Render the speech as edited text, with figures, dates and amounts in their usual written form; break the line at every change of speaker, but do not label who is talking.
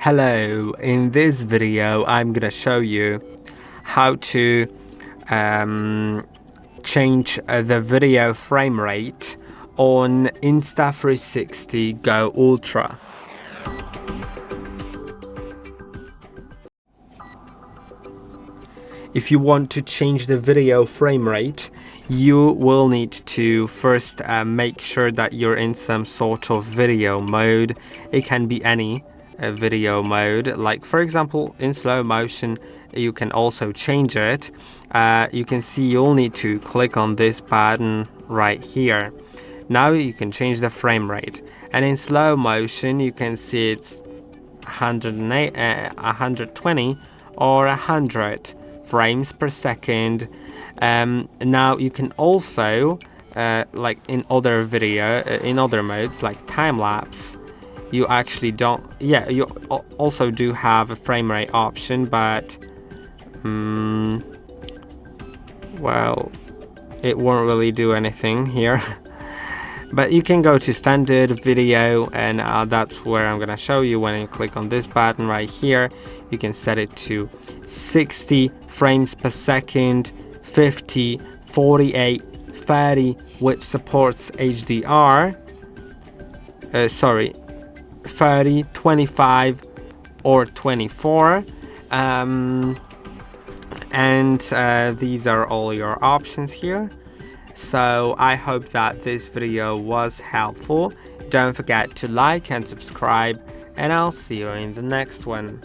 Hello, in this video I'm gonna show you how to change the video frame rate on Insta360 GO Ultra. If you want to change the video frame rate, you will need to first make sure that you're in some sort of video mode. It can be any video mode, like for example in slow motion. You can also change it. You can see you'll need to click on this button right here. Now you can change the frame rate, and in slow motion you can see it's 108, 120 or 100 frames per second. Now you can also like in other modes like time lapse, you actually don't, you also do have a frame rate option, but well, it won't really do anything here. But you can go to standard video, and that's where I'm gonna show you. When you click on this button right here, you can set it to 60 frames per second, 50, 48, 30, which supports HDR. 30, 25 or 24, and these are all your options here. So I hope that this video was helpful. Don't forget to like and subscribe, and I'll see you in the next one.